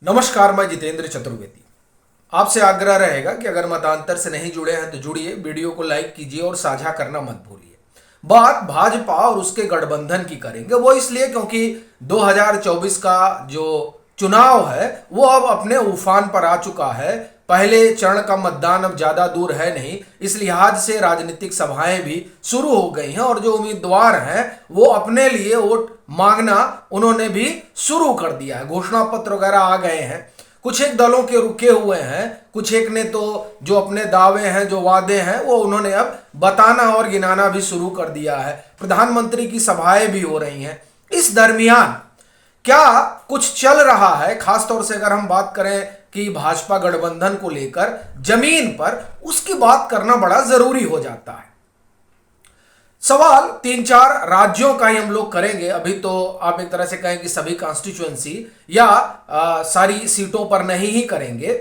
नमस्कार, मैं जितेंद्र चतुर्वेदी। आपसे आग्रह रहेगा कि अगर मतांतर से नहीं जुड़े हैं तो जुड़िए, वीडियो को लाइक कीजिए और साझा करना मत भूलिए। बात भाजपा और उसके गठबंधन की करेंगे, वो इसलिए क्योंकि 2024 का जो चुनाव है वो अब अपने उफान पर आ चुका है। पहले चरण का मतदान अब ज्यादा दूर है नहीं, इस लिहाज से राजनीतिक सभाएं भी शुरू हो गई हैं और जो उम्मीदवार हैं वो अपने लिए वोट मांगना उन्होंने भी शुरू कर दिया है। घोषणा पत्र वगैरह आ गए हैं, कुछ एक दलों के रुके हुए हैं, कुछ एक ने तो जो अपने दावे हैं, जो वादे हैं, वो उन्होंने अब बताना और गिनाना भी शुरू कर दिया है। प्रधानमंत्री की सभाएं भी हो रही हैं। इस दरमियान क्या कुछ चल रहा है, खासतौर से अगर हम बात करें कि भाजपा गठबंधन को लेकर जमीन पर, उसकी बात करना बड़ा जरूरी हो जाता है। सवाल तीन चार राज्यों का ही हम लोग करेंगे। अभी तो आप एक तरह से कहें कि सभी कॉन्स्टिट्यूएंसी या सारी सीटों पर नहीं ही करेंगे।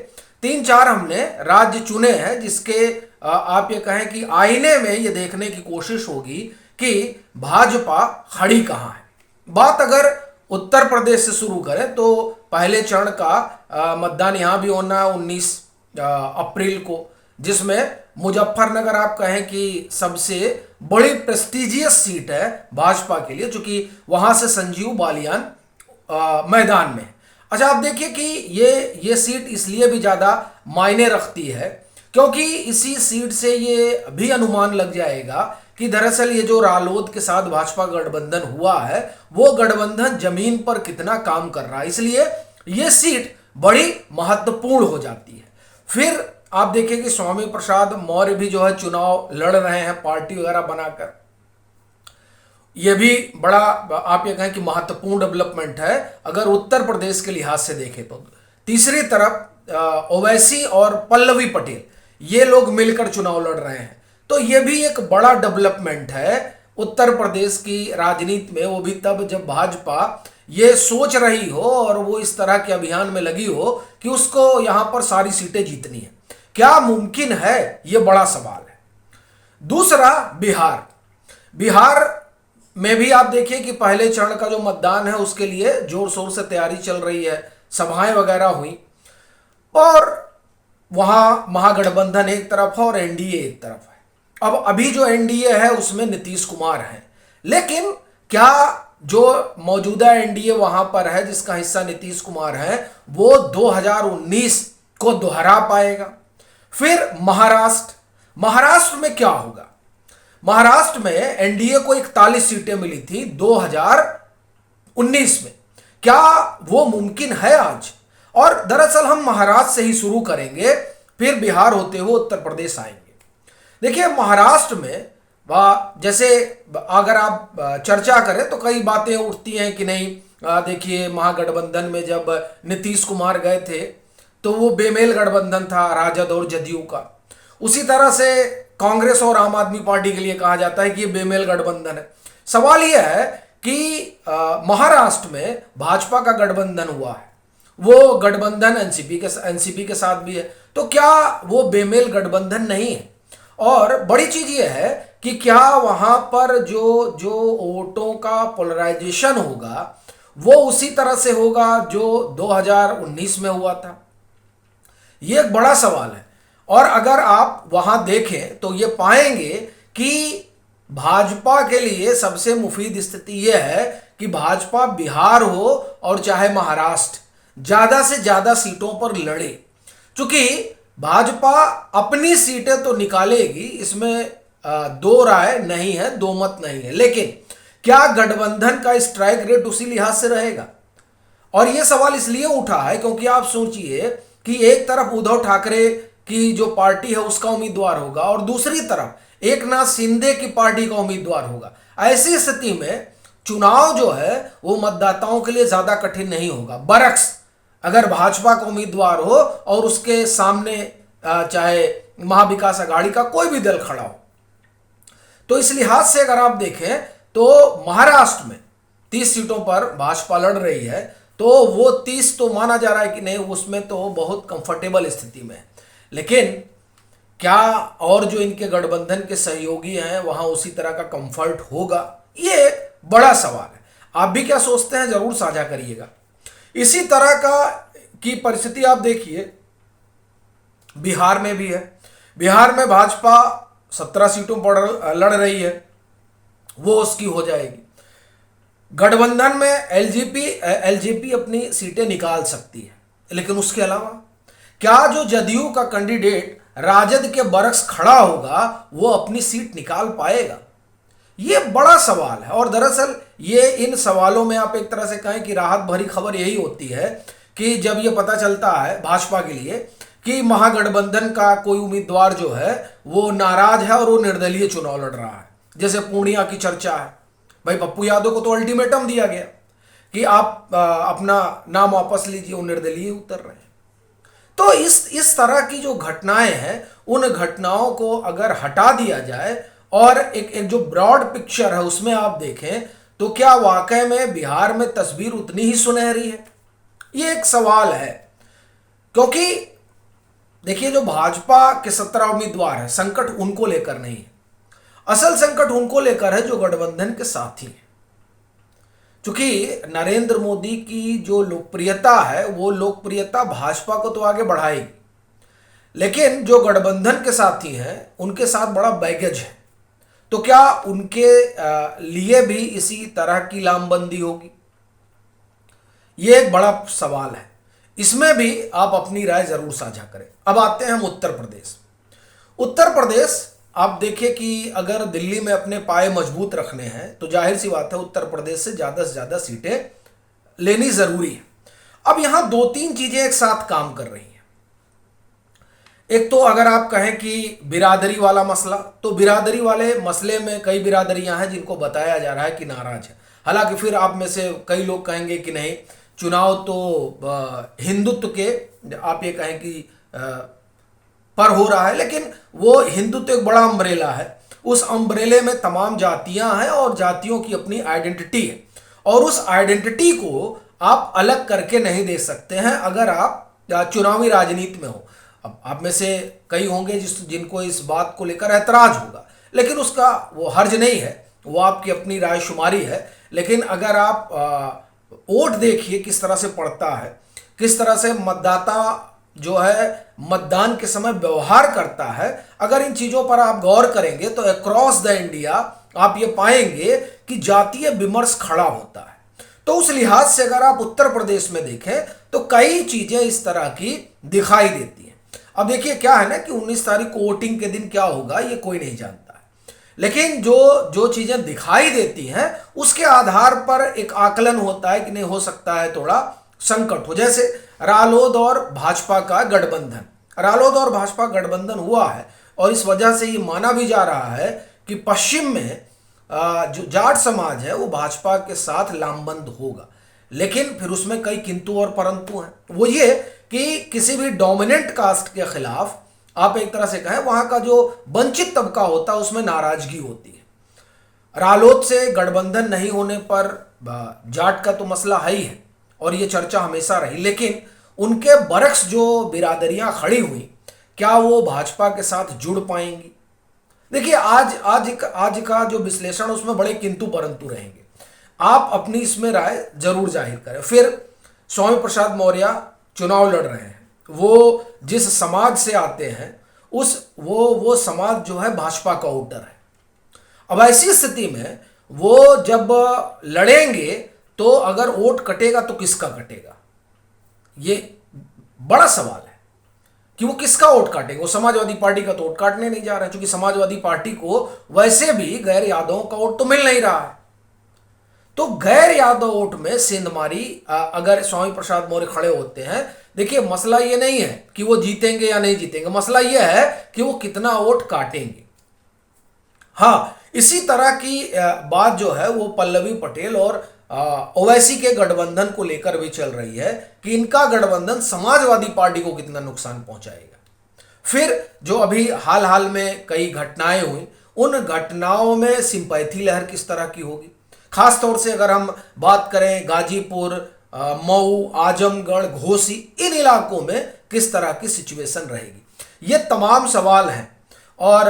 तीन चार हमने राज्य चुने हैं जिसके आप ये कहें कि आईने में ये देखने की कोशिश होगी कि भाजपा खड़ी कहां है। बात अगर उत्तर प्रदेश से शुरू करें तो पहले चरण का मतदान यहां भी होना है 19 अप्रैल को, जिसमें मुजफ्फरनगर आप कहें कि सबसे बड़ी प्रेस्टिजियस सीट है भाजपा के लिए, चूंकि वहां से संजीव बालियान मैदान में। अच्छा, आप देखिए कि ये सीट इसलिए भी ज्यादा मायने रखती है क्योंकि इसी सीट से ये भी अनुमान लग जाएगा कि दरअसल ये जो रालोद के साथ भाजपा गठबंधन हुआ है वो गठबंधन जमीन पर कितना काम कर रहा है, इसलिए ये सीट बड़ी महत्वपूर्ण हो जाती है। फिर आप देखिए कि स्वामी प्रसाद मौर्य भी जो है चुनाव लड़ रहे हैं पार्टी वगैरह बनाकर। यह भी बड़ा आप ये कहें कि महत्वपूर्ण डेवलपमेंट है अगर उत्तर प्रदेश के लिहाज से देखें तो। तीसरी तरफ ओवैसी और पल्लवी पटेल ये लोग मिलकर चुनाव लड़ रहे हैं, तो यह भी एक बड़ा डेवलपमेंट है उत्तर प्रदेश की राजनीति में। वो भी तब जब भाजपा ये सोच रही हो और वो इस तरह के अभियान में लगी हो कि उसको यहां पर सारी सीटें जीतनी है। क्या मुमकिन है, यह बड़ा सवाल है। दूसरा, बिहार में भी आप देखिए कि पहले चरण का जो मतदान है उसके लिए जोर शोर से तैयारी चल रही है, सभाएं वगैरह हुई और वहां महागठबंधन एक तरफ है और एनडीए एक तरफ है। अब अभी जो एनडीए है उसमें नीतीश कुमार है, लेकिन क्या जो मौजूदा एनडीए वहां पर है जिसका हिस्सा नीतीश कुमार है वो 2019 को दोहरा पाएगा? फिर महाराष्ट्र में क्या होगा? महाराष्ट्र में एनडीए को 41 सीटें मिली थी 2019 में, क्या वो मुमकिन है आज? और दरअसल हम महाराष्ट्र से ही शुरू करेंगे, फिर बिहार होते हुए उत्तर प्रदेश आएंगे। देखिए, महाराष्ट्र में जैसे अगर आप चर्चा करें तो कई बातें उठती हैं कि नहीं, देखिए महागठबंधन में जब नीतीश कुमार गए थे तो वो बेमेल गठबंधन था राजद और जदयू का। उसी तरह से कांग्रेस और आम आदमी पार्टी के लिए कहा जाता है कि ये बेमेल गठबंधन है। सवाल यह है कि महाराष्ट्र में भाजपा का गठबंधन हुआ है, वो गठबंधन एनसीपी के साथ भी है, तो क्या वो बेमेल गठबंधन नहीं है? और बड़ी चीज ये है कि क्या वहां पर जो वोटों का पोलराइजेशन होगा वो उसी तरह से होगा जो 2019 में हुआ था? ये एक बड़ा सवाल है। और अगर आप वहां देखें तो ये पाएंगे कि भाजपा के लिए सबसे मुफीद स्थिति यह है कि भाजपा बिहार हो और चाहे महाराष्ट्र ज्यादा से ज्यादा सीटों पर लड़े, क्योंकि भाजपा अपनी सीटें तो निकालेगी, इसमें दो राय नहीं है, दो मत नहीं है, लेकिन क्या गठबंधन का स्ट्राइक रेट उसी लिहाज से रहेगा? और यह सवाल इसलिए उठा है क्योंकि आप सोचिए कि एक तरफ उद्धव ठाकरे की जो पार्टी है उसका उम्मीदवार होगा और दूसरी तरफ एकनाथ शिंदे की पार्टी का उम्मीदवार होगा। ऐसी स्थिति में चुनाव जो है वो मतदाताओं के लिए ज्यादा कठिन नहीं होगा, बरक्स अगर भाजपा का उम्मीदवार हो और उसके सामने चाहे महाविकास अघाड़ी का कोई भी दल खड़ा हो। तो इस लिहाज से अगर आप देखें तो महाराष्ट्र में 30 सीटों पर भाजपा लड़ रही है, तो वो 30 तो माना जा रहा है कि नहीं, उसमें तो बहुत कंफर्टेबल स्थिति में है। लेकिन क्या और जो इनके गठबंधन के सहयोगी हैं वहां उसी तरह का कंफर्ट होगा? ये बड़ा सवाल है। आप भी क्या सोचते हैं, जरूर साझा करिएगा। इसी तरह का की परिस्थिति आप देखिए, बिहार में भी है। बिहार में भाजपा 17 सीटों पर लड़ रही है, वो उसकी हो जाएगी। गठबंधन में एलजेपी अपनी सीटें निकाल सकती है, लेकिन उसके अलावा क्या जो जदयू का कैंडिडेट राजद के बरक्स खड़ा होगा वो अपनी सीट निकाल पाएगा? ये बड़ा सवाल है। और दरअसल ये इन सवालों में आप एक तरह से कहें कि राहत भरी खबर यही होती है कि जब ये पता चलता है भाजपा के लिए कि महागठबंधन का कोई उम्मीदवार जो है वो नाराज है और वो निर्दलीय चुनाव लड़ रहा है। जैसे पूर्णिया की चर्चा है, भाई पप्पू यादव को तो अल्टीमेटम दिया गया कि आप अपना नाम वापस लीजिए, वो निर्दलीय उतर रहे हैं। तो इस तरह की जो घटनाएं हैं, उन घटनाओं को अगर हटा दिया जाए और एक जो ब्रॉड पिक्चर है उसमें आप देखें तो क्या वाकई में बिहार में तस्वीर उतनी ही सुनहरी है? ये एक सवाल है। क्योंकि देखिए, जो भाजपा के 17 उम्मीदवार हैं, संकट उनको लेकर नहीं है, असल संकट उनको लेकर है जो गठबंधन के साथी हैं। क्योंकि नरेंद्र मोदी की जो लोकप्रियता है वो लोकप्रियता भाजपा को तो आगे बढ़ाएगी, लेकिन जो गठबंधन के साथी हैं उनके साथ बड़ा बैगेज है। तो क्या उनके लिए भी इसी तरह की लामबंदी होगी? ये एक बड़ा सवाल है। इसमें भी आप अपनी राय जरूर साझा करें। अब आते हैं हम उत्तर प्रदेश। उत्तर प्रदेश आप देखिए कि अगर दिल्ली में अपने पाए मजबूत रखने हैं तो जाहिर सी बात है उत्तर प्रदेश से ज़्यादा सीटें लेनी जरूरी है। अब यहां दो तीन चीजें एक साथ काम कर रही हैं। एक तो अगर आप कहें कि बिरादरी वाला मसला, तो बिरादरी वाले मसले में कई बिरादरियां हैं जिनको बताया जा रहा है कि नाराज है। हालांकि फिर आप में से कई लोग कहेंगे कि नहीं, चुनाव तो हिंदुत्व के आप ये कहें कि पर हो रहा है, लेकिन वो हिंदुत्व एक बड़ा अम्ब्रेला है। उस अम्ब्रेले में तमाम जातियां हैं और जातियों की अपनी आइडेंटिटी है, और उस आइडेंटिटी को आप अलग करके नहीं दे सकते हैं अगर आप चुनावी राजनीति में हो। अब आप में से कई होंगे जिनको इस बात को लेकर ऐतराज होगा, लेकिन उसका वो हर्ज नहीं है, वो आपकी अपनी रायशुमारी है। लेकिन अगर आप वोट देखिए किस तरह से पड़ता है, किस तरह से मतदाता जो है मतदान के समय व्यवहार करता है, अगर इन चीजों पर आप गौर करेंगे तो अक्रॉस द इंडिया आप ये पाएंगे कि जातीय विमर्श खड़ा होता है। तो उस लिहाज से अगर आप उत्तर प्रदेश में देखें तो कई चीजें इस तरह की दिखाई देती हैं। अब देखिए क्या है ना कि 19 तारीख को वोटिंग के दिन क्या होगा ये कोई नहीं जानता है, लेकिन जो चीजें दिखाई देती हैं उसके आधार पर एक आकलन होता है कि नहीं, हो सकता है थोड़ा संकट हो। जैसे रालोद और भाजपा का गठबंधन, रालोद और भाजपा गठबंधन हुआ है और इस वजह से ये माना भी जा रहा है कि पश्चिम में जो जाट समाज है वो भाजपा के साथ लामबंद होगा। लेकिन फिर उसमें कई किंतु और परंतु हैं। वो ये कि किसी भी डोमिनेंट कास्ट के खिलाफ आप एक तरह से कहें वहां का जो वंचित तबका होता है उसमें नाराजगी होती है। रालोद से गठबंधन नहीं होने पर जाट का तो मसला है ही है और ये चर्चा हमेशा रही, लेकिन उनके बरक्स जो बिरादरियां खड़ी हुई क्या वो भाजपा के साथ जुड़ पाएंगी? देखिए आज का जो विश्लेषण उसमें बड़े किंतु परंतु रहेंगे। आप अपनी इसमें राय जरूर जाहिर करें। फिर स्वामी प्रसाद मौर्य चुनाव लड़ रहे हैं, वो जिस समाज से आते हैं वो समाज जो है भाजपा का वोटर है। अब ऐसी स्थिति में वो जब लड़ेंगे तो अगर वोट कटेगा तो किसका कटेगा, ये बड़ा सवाल है कि वो किसका वोट काटेंगे। वो समाजवादी पार्टी का तो वोट काटने नहीं जा रहे, क्योंकि समाजवादी पार्टी को वैसे भी गैर यादवों का वोट तो मिल नहीं रहा है। तो गैर यादव वोट में सेंधमारी अगर स्वामी प्रसाद मौर्य खड़े होते हैं, देखिए मसला ये नहीं है कि वो जीतेंगे या नहीं जीतेंगे, मसला ये है कि वो कितना वोट काटेंगे। हाँ, इसी तरह की बात जो है वो पल्लवी पटेल और ओवैसी के गठबंधन को लेकर भी चल रही है कि इनका गठबंधन समाजवादी पार्टी को कितना नुकसान पहुंचाएगा। फिर जो अभी हाल में कई घटनाएं हुई, उन घटनाओं में सिंपैथी लहर किस तरह की होगी। खास तौर से अगर हम बात करें गाजीपुर, मऊ, आजमगढ़, घोसी, इन इलाकों में किस तरह की सिचुएशन रहेगी, ये तमाम सवाल हैं। और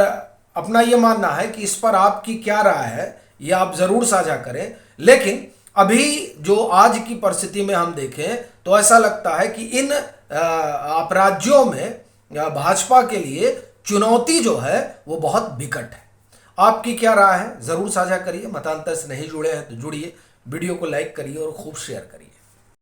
अपना ये मानना है कि इस पर आपकी क्या राय है ये आप जरूर साझा करें। लेकिन अभी जो आज की परिस्थिति में हम देखें तो ऐसा लगता है कि इन अपराज्यों में भाजपा के लिए चुनौती जो है वो बहुत विकट है। आपकी क्या राय है जरूर साझा करिए। मतांतर से नहीं जुड़े हैं तो जुड़िए, वीडियो को लाइक करिए और खूब शेयर करिए।